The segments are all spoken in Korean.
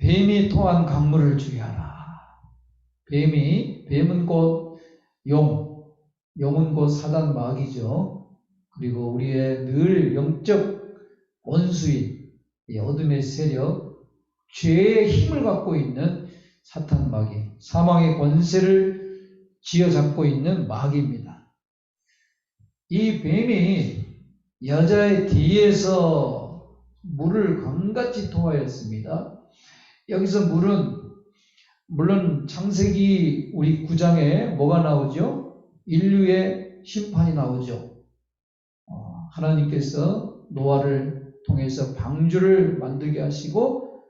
뱀이 토한 강물을 주의하라. 뱀은 곧 용은 곧 사단 마귀죠. 그리고 우리의 늘 영적 원수인 이 어둠의 세력, 죄의 힘을 갖고 있는 사탄 마귀, 사망의 권세를 쥐어잡고 있는 마귀입니다. 이 뱀이 여자의 뒤에서 물을 강같이 토하였습니다. 여기서 물은 물론 창세기 우리 9장에 뭐가 나오죠? 인류의 심판이 나오죠. 하나님께서 노아를 통해서 방주를 만들게 하시고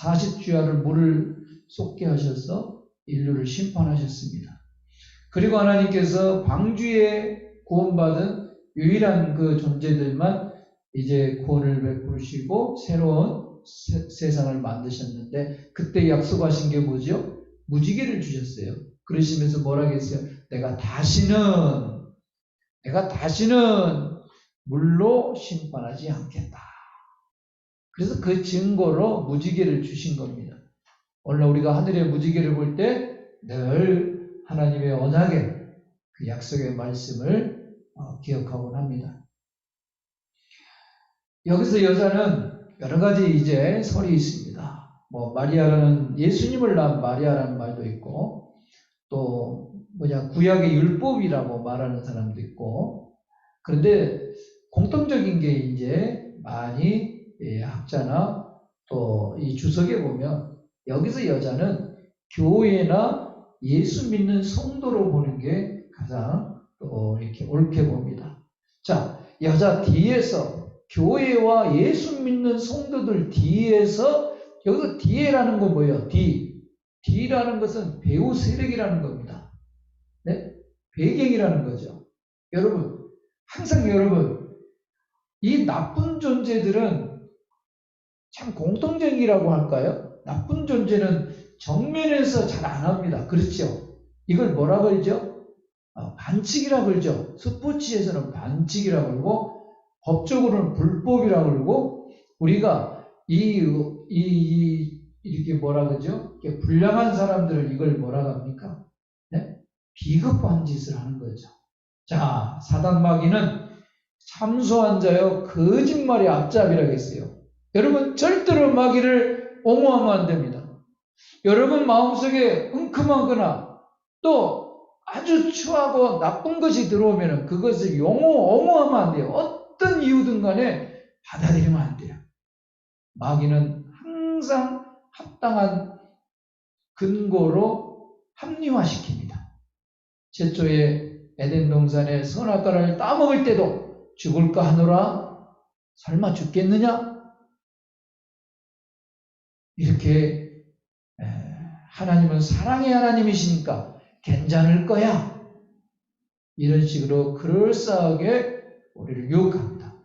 40주야를 물을 쏟게 하셔서 인류를 심판하셨습니다. 그리고 하나님께서 방주에 구원받은 유일한 그 존재들만 이제 구원을 베푸시고 새로운 세상을 만드셨는데, 그때 약속하신 게 뭐죠? 무지개를 주셨어요. 그러시면서 뭐라 했어요? 내가 다시는 물로 심판하지 않겠다. 그래서 그 증거로 무지개를 주신 겁니다. 오늘 우리가 하늘의 무지개를 볼 때 늘 하나님의 언약의 그 약속의 말씀을 기억하곤 합니다. 여기서 여자는 여러 가지 이제 설이 있습니다. 마리아라는, 예수님을 낳은 마리아라는 말도 있고, 또 구약의 율법이라고 말하는 사람도 있고, 그런데 공통적인 게 이제 많이 학자나 또 이 주석에 보면 여기서 여자는 교회나 예수 믿는 성도로 보는 게 가장 또 이렇게 옳게 봅니다. 자, 여자 뒤에서 교회와 예수 믿는 성도들 뒤에서, 여기서 뒤에라는 건 뭐예요? 뒤라는 것은 배후 세력이라는 겁니다. 네? 배경이라는 거죠. 항상 여러분, 이 나쁜 존재들은 참 공통적이라고 할까요? 나쁜 존재는 정면에서 잘 안 합니다. 그렇죠? 이걸 뭐라 그러죠? 반칙이라 그러죠. 스포츠에서는 반칙이라 그러고, 법적으로는 불법이라 그러고, 우리가 이렇게 뭐라 그러죠? 불량한 사람들을 이걸 뭐라 합니까? 네? 비겁한 짓을 하는 거죠. 자, 사단 마귀는 참소한 자여 거짓말의 앞잡이라고 했어요. 여러분, 절대로 마귀를 옹호하면 안 됩니다. 여러분 마음속에 은큼하거나 또 아주 추하고 나쁜 것이 들어오면 그것을 옹호하면 안 돼요. 어떤 이유든 간에 받아들이면 안 돼요. 마귀는 항상 합당한 근거로 합리화시킵니다. 최초의 에덴 동산의 선악과를 따먹을 때도 죽을까 하노라, 설마 죽겠느냐? 이렇게 하나님은 사랑의 하나님이시니까 괜찮을 거야, 이런 식으로 그럴싸하게 우리를 유혹합니다.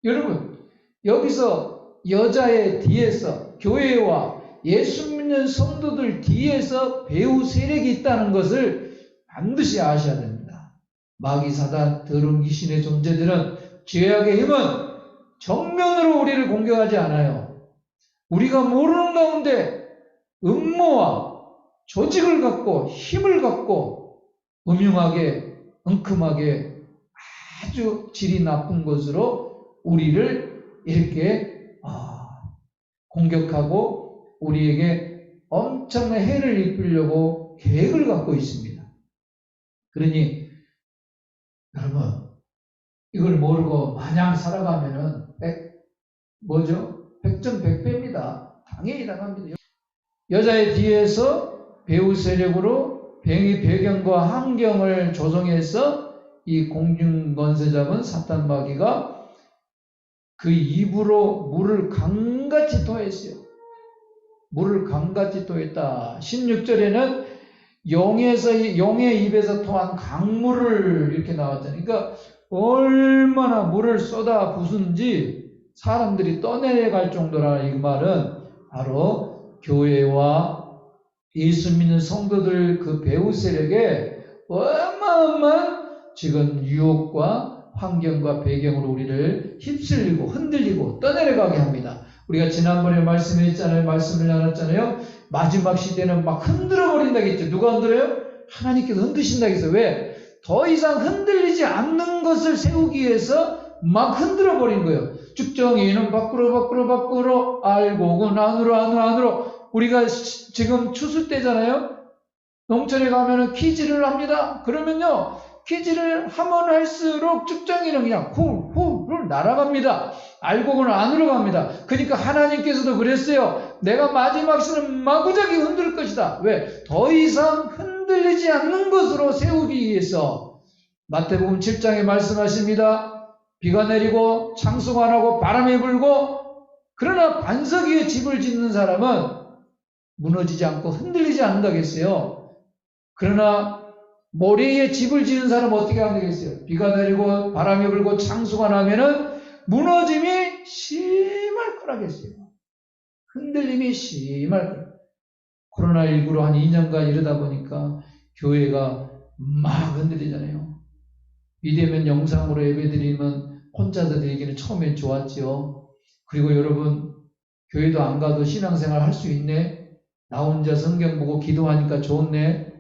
여러분, 여기서 여자의 뒤에서 교회와 예수 믿는 성도들 뒤에서 배후 세력이 있다는 것을 반드시 아셔야 됩니다. 마귀, 사단, 더러운 귀신의 존재들은, 죄악의 힘은 정면으로 우리를 공격하지 않아요. 우리가 모르는 가운데 음모와 조직을 갖고 힘을 갖고 음흉하게, 은큼하게 아주 질이 나쁜 것으로 우리를 이렇게 공격하고 우리에게 엄청난 해를 입히려고 계획을 갖고 있습니다. 그러니 여러분, 이걸 모르고 마냥 살아가면은 백전백패입니다. 당연히 당합니다. 여자의 뒤에서 배후 세력으로 뱀의 배경과 환경을 조성해서 이 공중권세 잡은 사탄 마귀가 그 입으로 물을 강같이 토했어요. 물을 강같이 토했다. 16절에는 용의 입에서 토한 강물을 이렇게 나왔잖아요. 그러니까 얼마나 물을 쏟아 부순지 사람들이 떠내려갈 정도라. 이 말은 바로 교회와 예수 믿는 성도들 그 배후 세력에 어마어마한 지금 유혹과 환경과 배경으로 우리를 휩쓸리고 흔들리고 떠내려가게 합니다. 우리가 지난번에 말씀을 나눴잖아요. 마지막 시대는 막 흔들어 버린다겠죠. 누가 흔들어요? 하나님께서 흔드신다겠어요. 왜? 더 이상 흔들리지 않는 것을 세우기 위해서 막 흔들어 버린 거예요. 죽정이는 밖으로 알곡은 안으로. 우리가 지금 추수 때잖아요. 농촌에 가면은 키질을 합니다. 그러면요, 키질을 하면 할수록 죽정이는 그냥 훌훌훌 날아갑니다. 알곡은 안으로 갑니다. 그러니까 하나님께서도 그랬어요. 내가 마지막 시는 마구잡이 흔들 것이다. 왜? 더 이상 흔들리지 않는 것으로 세우기 위해서. 마태복음 7장에 말씀하십니다. 비가 내리고 창수가 나고 바람이 불고, 그러나 반석 위에 집을 짓는 사람은 무너지지 않고 흔들리지 않는다겠어요. 그러나 모래 위에 집을 짓는 사람은 어떻게 하면 되겠어요? 비가 내리고 바람이 불고 창수가 나면은 무너짐이 심할 거라겠어요. 흔들림이 심할 거라. 코로나19로 한 2년간 이러다 보니까 교회가 막 흔들리잖아요. 이되면 영상으로 예배드리면 혼자들에게는 처음엔 좋았지요. 그리고 여러분, 교회도 안 가도 신앙생활 할 수 있네. 나 혼자 성경 보고 기도하니까 좋네.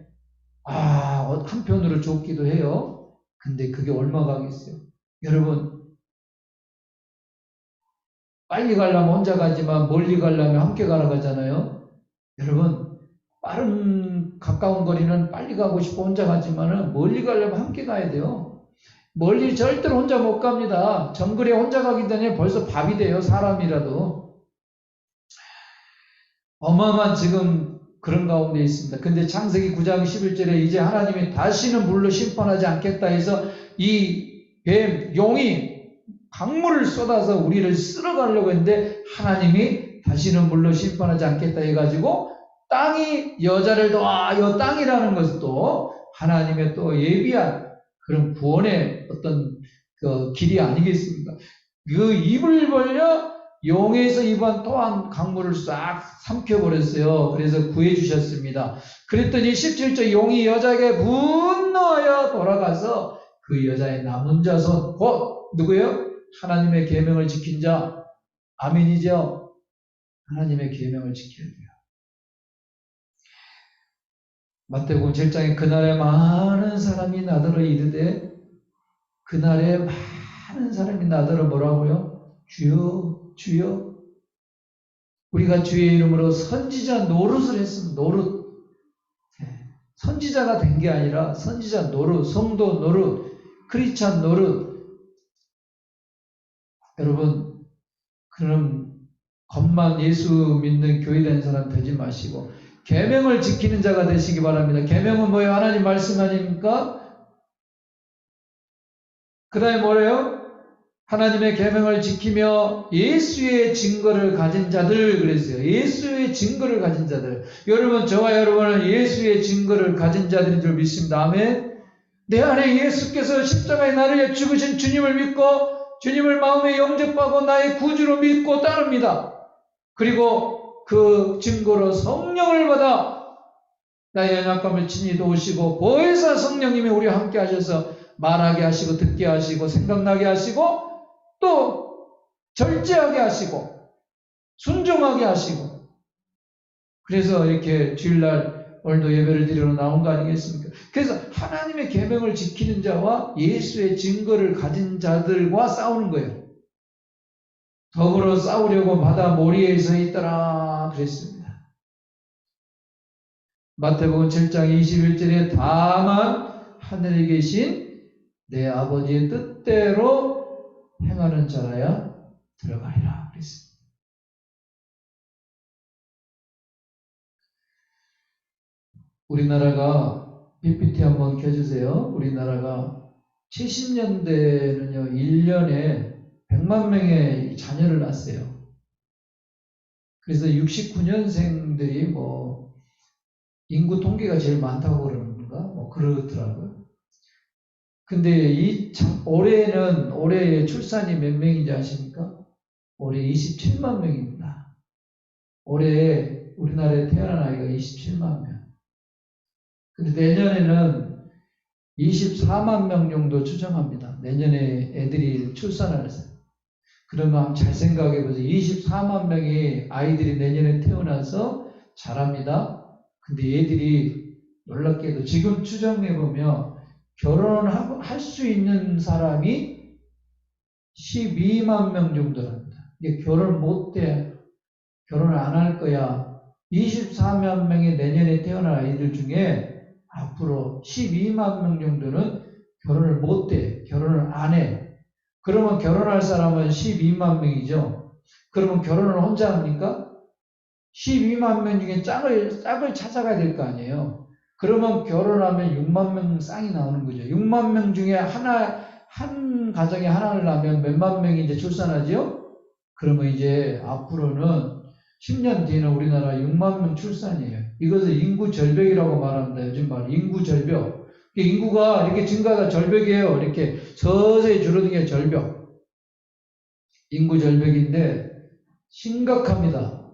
한편으로 좋기도 해요. 근데 그게 얼마가 하겠어요? 여러분, 빨리 가려면 혼자 가지만 멀리 가려면 함께 가라고 하잖아요. 여러분, 가까운 거리는 빨리 가고 싶어 혼자 가지만은 멀리 가려면 함께 가야 돼요. 멀리 절대로 혼자 못 갑니다. 정글에 혼자 가기 전에 벌써 밥이 돼요. 사람이라도. 어마어마한 지금 그런 가운데 있습니다. 근데 창세기 9장 11절에 이제 하나님이 다시는 물로 심판하지 않겠다 해서 이 뱀, 용이 강물을 쏟아서 우리를 쓸어가려고 했는데 하나님이 다시는 물로 심판하지 않겠다 해가지고 땅이 여자를 땅이라는 것도 하나님의 또 예비한 그런 구원의 어떤 그 길이 아니겠습니까? 그 입을 벌려 용에서 입은 또한 강물을 싹 삼켜버렸어요. 그래서 구해주셨습니다. 그랬더니 17절 용이 여자에게 분노하여 돌아가서 그 여자의 남은 자손 곧 누구예요? 하나님의 계명을 지킨 자. 아멘이죠? 하나님의 계명을 지켜야 돼요. 마태복음 7장에 그날에 많은 사람이 나더러 이르되, 그날에 많은 사람이 나더러 뭐라고요? 주여 주여. 우리가 주의 이름으로 선지자 노릇을 했습니다. 노릇. 선지자가 된 게 아니라 선지자 노릇, 성도 노릇, 크리스찬 노릇. 여러분, 그럼 겉만 예수 믿는 교회 다니는 사람 되지 마시고 계명을 지키는 자가 되시기 바랍니다. 계명은 뭐예요? 하나님 말씀 아닙니까? 그 다음에 뭐래요? 하나님의 계명을 지키며 예수의 증거를 가진 자들 그랬어요. 예수의 증거를 가진 자들. 여러분, 저와 여러분은 예수의 증거를 가진 자들인 줄 믿습니다. 아멘. 내 안에 예수께서 십자가에 나를 위해 죽으신 주님을 믿고 주님을 마음에 영접하고 나의 구주로 믿고 따릅니다. 그리고 그 증거로 성령을 받아 나의 연약함을 친히 도우시고 보혜사 성령님이 우리와 함께 하셔서 말하게 하시고 듣게 하시고 생각나게 하시고 또 절제하게 하시고 순종하게 하시고, 그래서 이렇게 주일날 오늘도 예배를 드리러 나온 거 아니겠습니까? 그래서 하나님의 계명을 지키는 자와 예수의 증거를 가진 자들과 싸우는 거예요. 더불어 싸우려고 바다 모리에 서 있더라 그랬습니다. 마태복음 7장 21절에 다만 하늘에 계신 내 아버지의 뜻대로 행하는 자라야 들어가리라 그랬습니다. 우리나라가 PPT 한번 켜주세요. 우리나라가 70년대는요 1년에 100만 명의 자녀를 낳았어요. 그래서 69년생들이 뭐 인구 통계가 제일 많다고 그러는가 뭐 그러더라고요. 근데 올해 출산이 몇 명인지 아십니까? 올해 27만 명입니다. 올해 우리나라에 태어난 아이가 27만 명. 근데 내년에는 24만 명 정도 추정합니다. 내년에 애들이 출산을 해서. 그러면 한번 잘 생각해 보세요. 24만 명의 아이들이 내년에 태어나서 자랍니다. 근데 얘들이 놀랍게도 지금 추정해 보면 결혼할 수 있는 사람이 12만 명 정도랍니다. 이게 결혼 못해. 결혼을 안 할 거야. 24만 명의 내년에 태어날 아이들 중에 앞으로 12만 명 정도는 결혼을 못해. 결혼을 안 해. 그러면 결혼할 사람은 12만 명이죠. 그러면 결혼을 혼자 합니까? 12만 명 중에 짝을 찾아가야 될 거 아니에요. 그러면 결혼하면 6만 명 쌍이 나오는 거죠. 6만 명 중에 한 가정에 하나를 낳으면 몇만 명이 이제 출산하죠? 그러면 이제 앞으로는 10년 뒤에는 우리나라 6만 명 출산이에요. 이것을 인구 절벽이라고 말합니다. 요즘 말 인구 절벽. 인구가 이렇게 증가가 절벽이에요. 이렇게 서서히 줄어드는 게 절벽. 인구 절벽인데 심각합니다.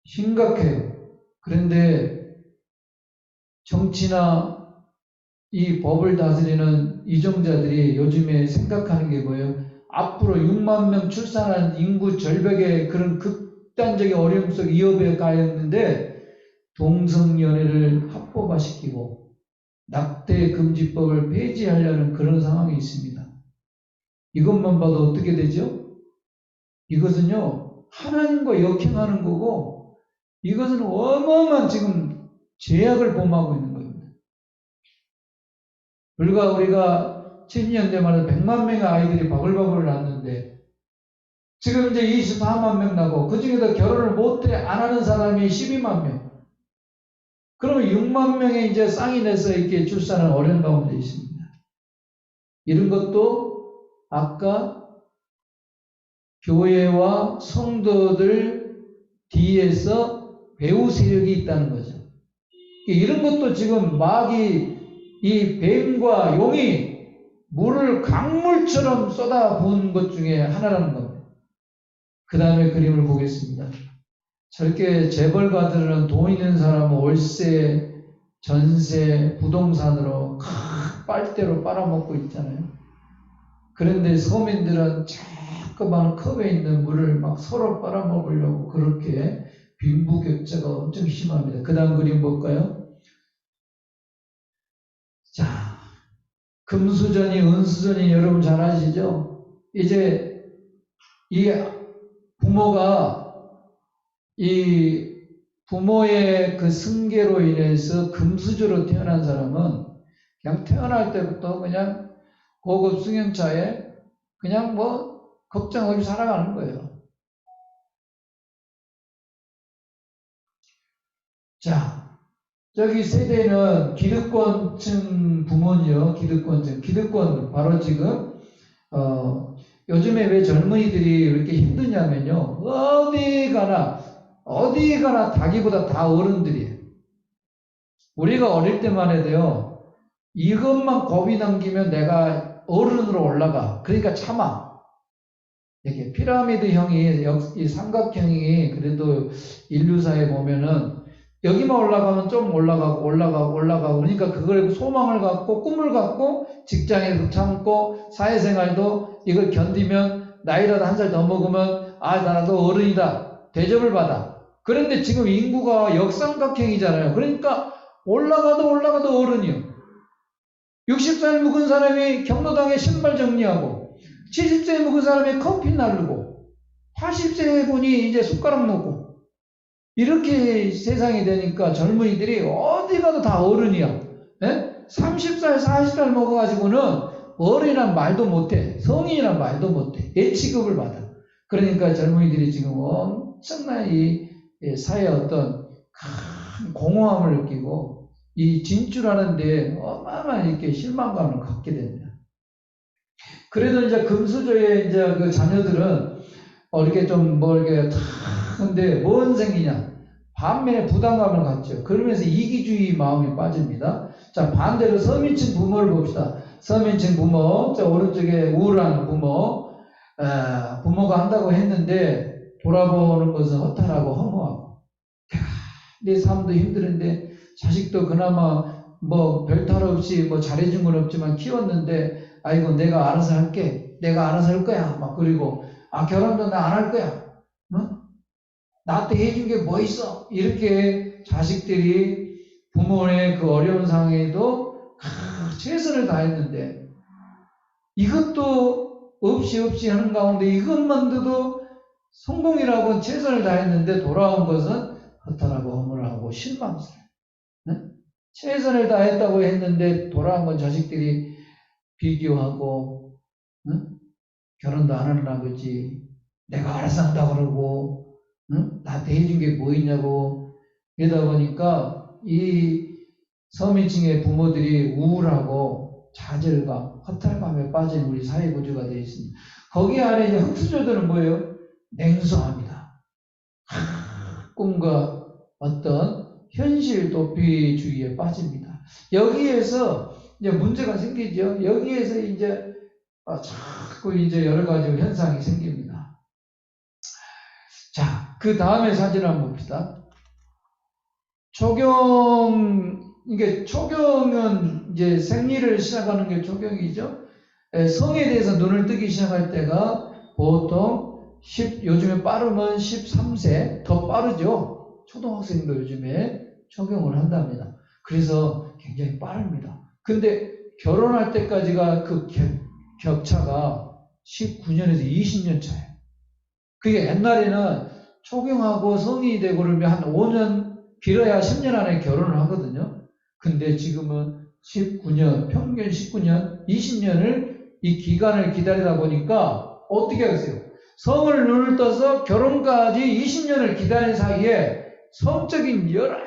심각해요. 그런데 정치나 이 법을 다스리는 이정자들이 요즘에 생각하는 게 뭐예요? 앞으로 6만 명 출산한 인구 절벽의 그런 극단적인 어려움 속 위협에 가였는데 동성연애를 합법화시키고 낙태 금지법을 폐지하려는 그런 상황이 있습니다. 이것만 봐도 어떻게 되죠? 이것은요, 하나님과 역행하는 거고, 이것은 어마어마한 지금 제약을 범하고 있는 겁니다. 불과 우리가 70년대 말에 100만 명의 아이들이 바글바글 낳았는데, 지금 이제 24만 명 나고, 그 중에도 결혼을 못해 안 하는 사람이 12만 명. 그러면 6만 명의 이제 쌍이 내서 이렇게 출산은 어려운 가운데 있습니다. 이런 것도 아까 교회와 성도들 뒤에서 배후 세력이 있다는 거죠. 이런 것도 지금 마귀 이 뱀과 용이 물을 강물처럼 쏟아부은 것 중에 하나라는 겁니다. 그 다음에 그림을 보겠습니다. 저렇게 재벌가들은 돈 있는 사람은 월세, 전세, 부동산으로 빨대로 빨아먹고 있잖아요. 그런데 서민들은 자꾸만 컵에 있는 물을 막 서로 빨아먹으려고 그렇게 빈부격차가 엄청 심합니다. 그 다음 그림 볼까요? 자, 금수저니 은수저니 여러분 잘 아시죠? 이제 이 부모의 그 승계로 인해서 금수저로 태어난 사람은 그냥 태어날 때부터 그냥 고급 승용차에 그냥 뭐 걱정 없이 살아가는 거예요. 자, 저기 세대는 기득권층 부모죠. 기득권 바로 지금 요즘에 왜 젊은이들이 이렇게 힘드냐면요. 어디 가나 자기보다 다 어른들이에요. 우리가 어릴 때만 해도요. 이것만 겁이 남기면 내가 어른으로 올라가. 그러니까 참아. 이렇게 피라미드형이 이 삼각형이 그래도 인류사에 보면은 여기만 올라가면 좀 올라가고 그러니까 그걸 소망을 갖고 꿈을 갖고 직장에서 참고 사회생활도 이걸 견디면 나이라도 한 살 더 먹으면 나도 어른이다 대접을 받아. 그런데 지금 인구가 역삼각형이잖아요. 그러니까 올라가도 어른이요. 60살 묵은 사람이 경로당에 신발 정리하고 70세 묵은 사람이 커피 나르고 80세 분이 이제 숟가락 놓고 이렇게 세상이 되니까 젊은이들이 어디 가도 다 어른이야. 네? 30살, 40살 먹어가지고는 어른이란 말도 못해. 성인이란 말도 못해. 애 취급을 받아. 그러니까 젊은이들이 지금 엄청난 이 사회의 어떤 큰 공허함을 느끼고 이 진출하는데 어마어마한 이렇게 실망감을 갖게 됩니다. 그래도 이제 금수저의 이제 그 자녀들은 이렇게 좀 이렇게 근데 뭔 생기냐? 반면에 부담감을 갖죠. 그러면서 이기주의 마음이 빠집니다. 자, 반대로 서민층 부모를 봅시다. 서민층 부모, 자, 오른쪽에 우울한 부모가 한다고 했는데 돌아보는 것은 허탈하고 허무하고. 내 삶도 힘들은데 자식도 그나마 뭐 별 탈 없이 뭐 잘해준 건 없지만 키웠는데 아이고 내가 알아서 할게. 내가 알아서 할 거야. 막 그리고 결혼도 나 안 할 거야. 어? 나한테 해준 게 뭐 있어? 이렇게 자식들이 부모의 그 어려운 상황에도 최선을 다했는데 이것도 없이 하는 가운데 이것만도 성공이라고 최선을 다했는데 돌아온 것은 허탈하고 허물하고 실망스러워. 네? 최선을 다했다고 했는데 돌아온 건 자식들이 비교하고 결혼도 안 하는 아버지 내가 알아서 한다 그러고 나한테 해준 게 뭐 있냐고 이러다 보니까 이 서민층의 부모들이 우울하고 좌절감, 허탈감에 빠진 우리 사회 구조가 되어 있습니다. 거기 안에 이제 흑수저들은 뭐예요? 냉소합니다. 꿈과 어떤 현실 도피주의에 빠집니다. 여기에서 이제 문제가 생기죠. 여기에서 이제 자꾸 이제 여러 가지 현상이 생깁니다. 자, 그 다음에 사진 한번 봅시다. 초경은 이제 생리를 시작하는 게 초경이죠. 성에 대해서 눈을 뜨기 시작할 때가 보통 요즘에 빠르면 13세, 더 빠르죠. 초등학생도 요즘에 초경을 한답니다. 그래서 굉장히 빠릅니다. 근데 결혼할 때까지가 그 격차가 19년에서 20년 차예요. 그게 옛날에는 초경하고 성인이 되고 그러면 한 5년, 길어야 10년 안에 결혼을 하거든요. 근데 지금은 19년, 평균 19년, 20년을 이 기간을 기다리다 보니까 어떻게 하겠어요? 성을 눈을 떠서 결혼까지 20년을 기다린 사이에 성적인 여러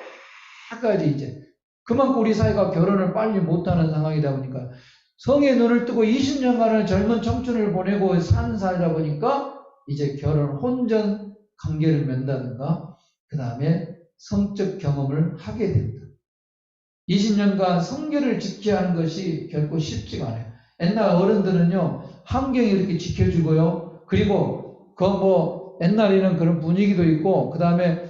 가지 이제 그만큼 우리 사회가 결혼을 빨리 못하는 상황이다 보니까 성에 눈을 뜨고 20년간을 젊은 청춘을 보내고 살다 보니까 이제 혼전 관계를 맺는다든가 그 다음에 성적 경험을 하게 됩니다. 20년간 성결을 지켜야 하는 것이 결코 쉽지가 않아요. 옛날 어른들은요, 환경이 이렇게 지켜주고요. 그리고 옛날에는 그런 분위기도 있고, 그 다음에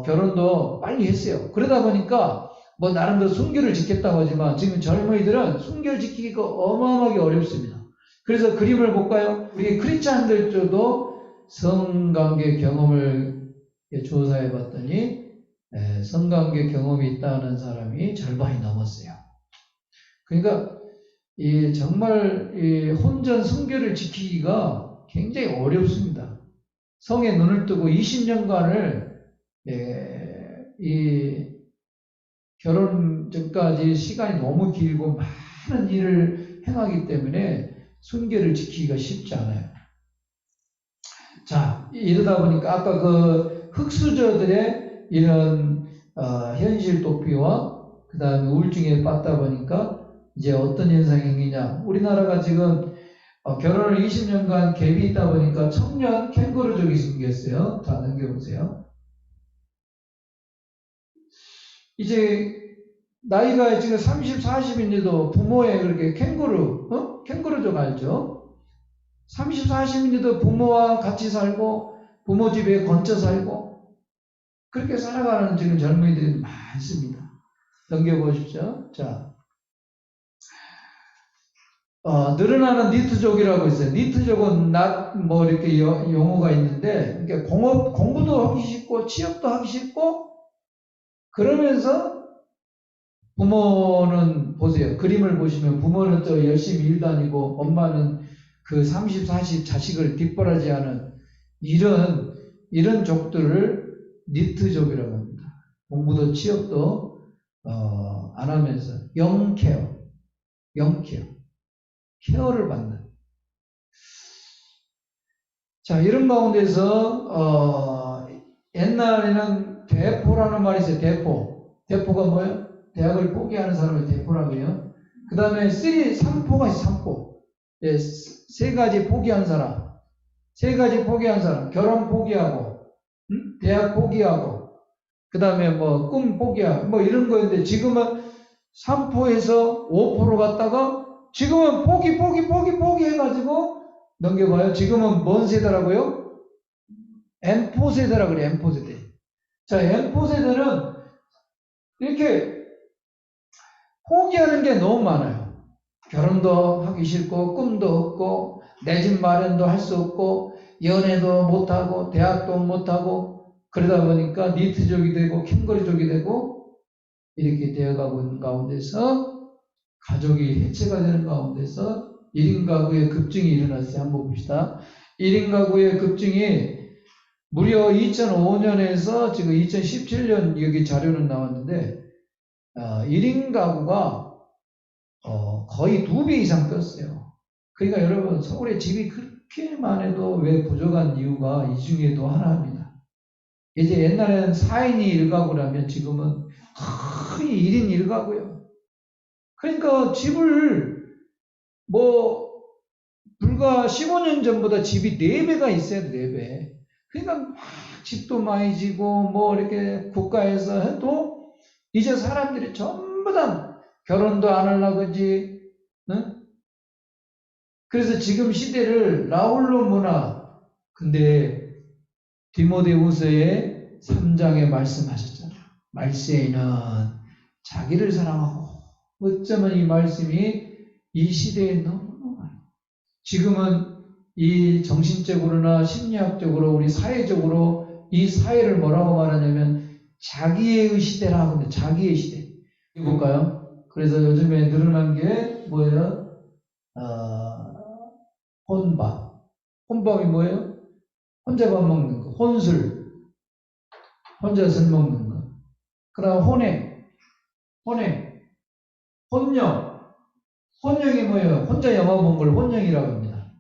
결혼도 빨리 했어요. 그러다 보니까 나름대로 순결을 지켰다고 하지만 지금 젊은이들은 순결 지키기가 어마어마하게 어렵습니다. 그래서 그림을 볼까요? 우리 크리스찬들도 성관계 경험을 조사해 봤더니 성관계 경험이 있다는 사람이 절반이 넘었어요. 그러니까 정말 혼전 성결을 지키기가 굉장히 어렵습니다. 성에 눈을 뜨고 20년간을 결혼 전까지 시간이 너무 길고 많은 일을 행하기 때문에 순결을 지키기가 쉽지 않아요. 자, 이러다 보니까 아까 그 흑수저들의 이런 현실 도피와 그 다음에 우울증에 빠다 보니까 이제 어떤 현상이 생기냐. 우리나라가 지금 결혼을 20년간 갭이 있다 보니까 청년 캥거루족이 생겼어요. 자, 넘겨보세요. 이제 나이가 지금 30, 40인데도 부모의 그렇게 캥거루족 알죠? 30, 40인데도 부모와 같이 살고 부모 집에 건져 살고 그렇게 살아가는 지금 젊은이들이 많습니다. 넘겨보십시오. 자, 늘어나는 니트족이라고 있어요. 니트족은 이렇게 용어가 있는데, 그러니까 공부도 하기 싫고, 취업도 하기 싫고, 그러면서 부모는 보세요. 그림을 보시면 부모는 또 열심히 일 다니고, 엄마는 그 30, 40 자식을 뒷바라지하는 이런 족들을 니트족이라고 합니다. 공부도 취업도 안 하면서 영케어. 케어를 받는. 자, 이런 가운데서 옛날에는 대포라는 말이 있어요. 대포가 뭐예요? 대학을 포기하는 사람을 대포라고 해요. 그 다음에 3포가 있어요. 3포. 예, 세 가지 포기한 사람. 결혼 포기하고, 대학 포기하고, 그 다음에 꿈 포기하고, 이런 거였는데 지금은 3포에서 5포로 갔다가 지금은 포기 해가지고 넘겨봐요. 지금은 뭔 세대라고요? M4 세대라 그래요. M4 세대. 자, M4 세대는 이렇게 포기하는 게 너무 많아요. 결혼도 하기 싫고 꿈도 없고 내 집 마련도 할 수 없고 연애도 못하고 대학도 못하고 그러다 보니까 니트족이 되고 캥거루족이 되고 이렇게 되어가고 있는 가운데서 가족이 해체가 되는 가운데서 1인 가구의 급증이 일어났어요. 한번 봅시다. 1인 가구의 급증이 무려 2005년에서 지금 2017년 여기 자료는 나왔는데 1인 가구가 거의 2배 이상 떴어요. 그러니까 여러분 서울에 집이 그렇게만 해도 왜 부족한 이유가 이 중에도 하나입니다. 이제 옛날에는 4인이 1가구라면 지금은 거의 1인 1가구예요. 그러니까 집을 불과 15년 전보다 집이 4배가 있어야 돼, 4배. 그러니까 막 집도 많이 지고 이렇게 국가에서 해도 이제 사람들이 전부 다 결혼도 안 하려고 하지. 응? 그래서 지금 시대를 라울로 문화. 근데 디모데후서의 3장에 말씀하셨잖아요. 말세에는 자기를 사랑하고 어쩌면 이 말씀이 이 시대에 너무 많아요. 지금은 이 정신적으로나 심리학적으로 우리 사회적으로 이 사회를 뭐라고 말하냐면 자기의 시대라고 합니다. 자기의 시대. 볼까요? 그래서 요즘에 늘어난 게 뭐예요? 혼밥. 혼밥이 뭐예요? 혼자 밥 먹는 거. 혼술. 혼자 술 먹는 거. 그다음 혼행. 혼영. 혼영이 뭐예요? 혼자 영화 본 걸 혼영이라고 합니다.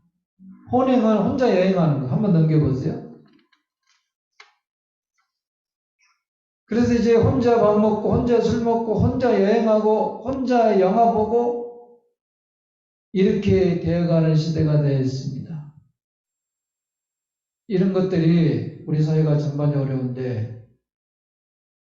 혼행은 혼자 여행하는 거. 한번 넘겨보세요. 그래서 이제 혼자 밥 먹고, 혼자 술 먹고, 혼자 여행하고, 혼자 영화 보고, 이렇게 되어가는 시대가 되었습니다. 이런 것들이 우리 사회가 전반적으로 어려운데,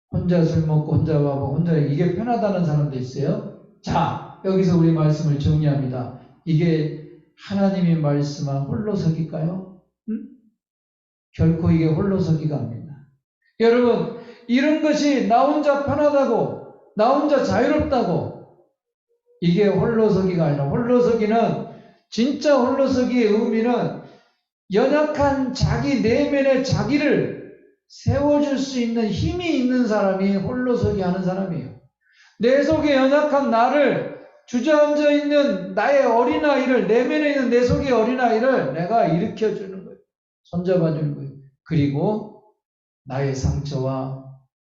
혼자 술 먹고, 혼자 밥 먹고, 혼자 이게 편하다는 사람도 있어요. 자, 여기서 우리 말씀을 정리합니다. 이게 하나님이 말씀한 홀로서기일까요? 응? 결코 이게 홀로서기가 아닙니다. 여러분, 이런 것이 나 혼자 편하다고, 나 혼자 자유롭다고, 이게 홀로서기가 아니라, 홀로서기는, 진짜 홀로서기의 의미는 연약한 자기 내면의 자기를 세워줄 수 있는 힘이 있는 사람이 홀로서기 하는 사람이에요. 내 속에 연약한 나를, 주저앉아 있는 나의 어린아이를, 내면에 있는 내 속의 어린아이를 내가 일으켜주는 거예요. 손잡아주는 거예요. 그리고 나의 상처와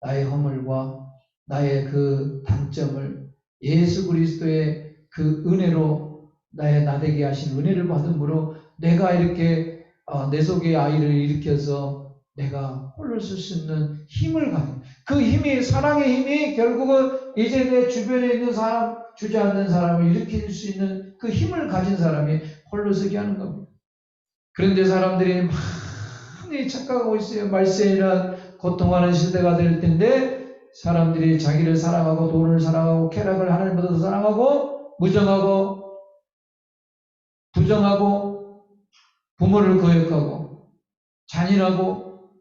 나의 허물과 나의 그 단점을 예수 그리스도의 그 은혜로 나의 나되게 하신 은혜를 받음으로 내가 이렇게 내 속의 아이를 일으켜서 내가 홀로 쓸 수 있는 힘을 가진, 그 힘이, 사랑의 힘이 결국은 이제 내 주변에 있는 사람, 주저앉는 사람을 일으킬 수 있는 그 힘을 가진 사람이 홀로 서기 하는 겁니다. 그런데 사람들이 많이 착각하고 있어요. 말세에는 고통하는 시대가 될 텐데 사람들이 자기를 사랑하고 돈을 사랑하고 쾌락을 하나님보다 더 사랑하고 무정하고 부정하고 부모를 거역하고 잔인하고,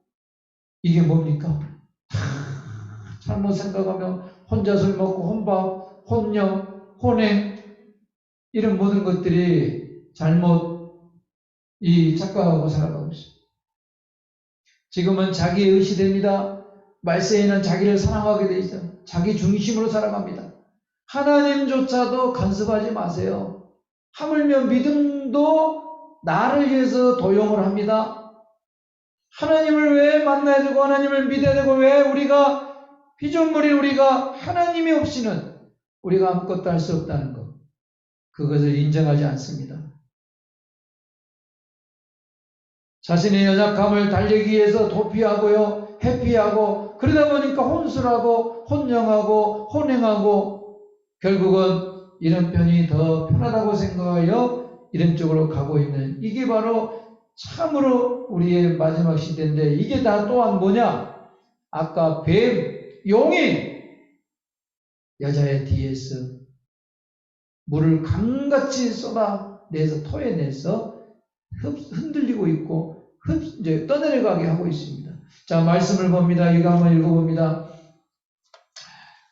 이게 뭡니까? 잘못 생각하면 혼자 술 먹고 혼밥, 혼영, 혼행, 이런 모든 것들이 잘못 착각하고 살아가고 있습니다. 지금은 자기의 시대입니다. 말세에는 자기를 사랑하게 돼 있어요. 자기 중심으로 살아갑니다. 하나님조차도 간섭하지 마세요. 하물며 믿음도 나를 위해서 도용을 합니다. 하나님을 왜 만나야 되고 하나님을 믿어야 되고 왜 우리가 피조물인 우리가 하나님이 없이는 우리가 아무것도 할 수 없다는 것, 그것을 인정하지 않습니다. 자신의 연약함을 달래기 위해서 도피하고요, 회피하고, 그러다 보니까 혼술하고 혼영하고 혼행하고 결국은 이런 편이 더 편하다고 생각하여 이런 쪽으로 가고 있는, 이게 바로 참으로 우리의 마지막 시대인데, 이게 다 또한 뭐냐? 아까 뱀, 용이 여자의 뒤에서 물을 강같이 쏟아내서 토해내서 흔들리고 있고 이제 떠내려가게 하고 있습니다. 자, 말씀을 봅니다. 이거 한번 읽어봅니다.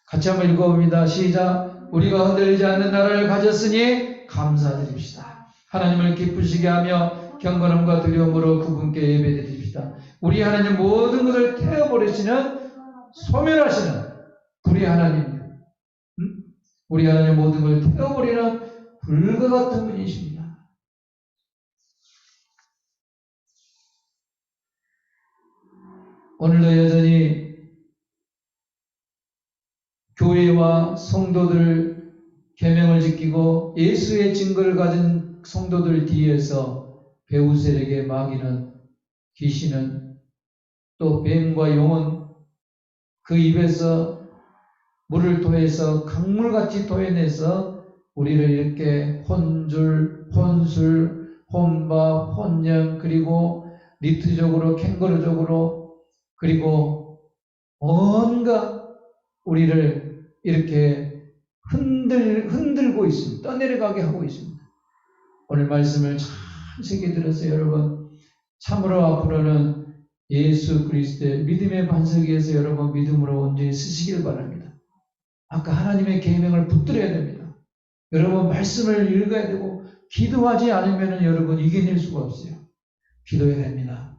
같이 한번 읽어봅니다. 시작. 우리가 흔들리지 않는 나라를 가졌으니 감사드립시다. 하나님을 기쁘시게 하며 경건함과 두려움으로 그분께 예배드립시다. 우리 하나님 모든 것을 태워버리시는 소멸하시는 우리 하나님, 우리 하나님 모든 걸 태워버리는 불과 같은 분이십니다. 오늘도 여전히 교회와 성도들 계명을 지키고 예수의 증거를 가진 성도들 뒤에서 베우셀에게 마귀는, 귀신은, 또 뱀과 용은 그 입에서 물을 토해서 강물같이 토해내서 우리를 이렇게 혼줄, 혼술, 혼밥, 혼령, 그리고 리트족으로, 캥거루족으로, 그리고 온갖 우리를 이렇게 흔들고 있습니다. 떠내려가게 하고 있습니다. 오늘 말씀을 잘 새겨 들었어요, 여러분. 참으로 앞으로는 예수 그리스도의 믿음의 반석 위에서 여러분 믿음으로 온전히 서시길 바랍니다. 아까 하나님의 계명을 붙들어야 됩니다. 여러분 말씀을 읽어야 되고 기도하지 않으면 여러분 이겨낼 수가 없어요. 기도해야 됩니다.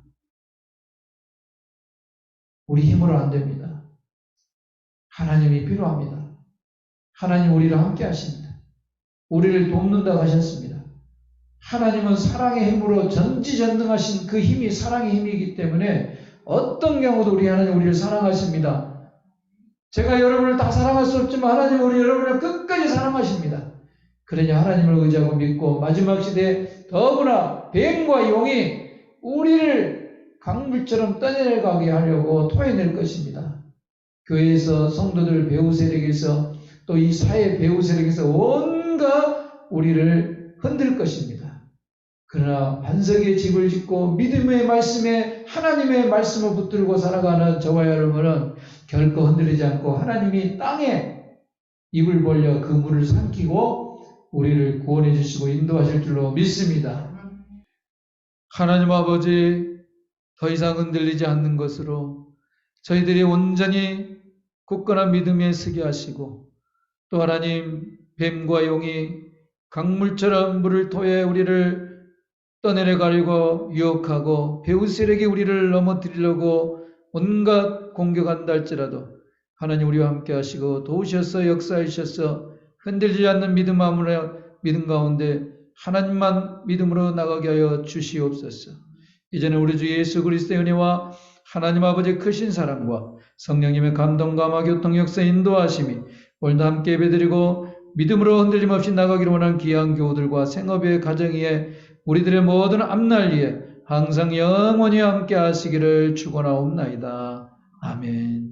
우리 힘으로 안 됩니다. 하나님이 필요합니다. 하나님 우리랑 함께 하십니다. 우리를 돕는다고 하셨습니다. 하나님은 사랑의 힘으로 전지전능하신 그 힘이 사랑의 힘이기 때문에 어떤 경우도 우리 하나님 우리를 사랑하십니다. 제가 여러분을 다 사랑할 수 없지만 하나님은 우리 여러분을 끝까지 사랑하십니다. 그러니 하나님을 의지하고 믿고 마지막 시대에 더구나 뱀과 용이 우리를 강물처럼 떠내려가게 하려고 토해낼 것입니다. 교회에서 성도들 배우세력에서 또 이 사회 배우세력에서 온갖 우리를 흔들 것입니다. 그러나 반석에 집을 짓고 믿음의 말씀에 하나님의 말씀을 붙들고 살아가는 저와 여러분은 결코 흔들리지 않고 하나님이 땅에 입을 벌려 그 물을 삼키고 우리를 구원해 주시고 인도하실 줄로 믿습니다. 하나님 아버지, 더 이상 흔들리지 않는 것으로 저희들이 온전히 굳건한 믿음에 서게 하시고 또 하나님 뱀과 용이 강물처럼 물을 토해 우리를 떠내려가려고 유혹하고 베우셀에게 우리를 넘어뜨리려고 온갖 공격한다 할지라도 하나님 우리와 함께 하시고 도우셔서 역사하셔서 흔들리지 않는 믿음 가운데 하나님만 믿음으로 나가게 하여 주시옵소서. 이제는 우리 주 예수 그리스도의 은혜와 하나님 아버지의 크신 사랑과 성령님의 감동, 감화, 교통, 역사, 인도하심이 오늘도 함께 예배드리고 믿음으로 흔들림 없이 나가기를 원하는 귀한 교우들과 생업의 가정위에 우리들의 모든 앞날리에 항상 영원히 함께 하시기를 축원하옵나이다. 아멘.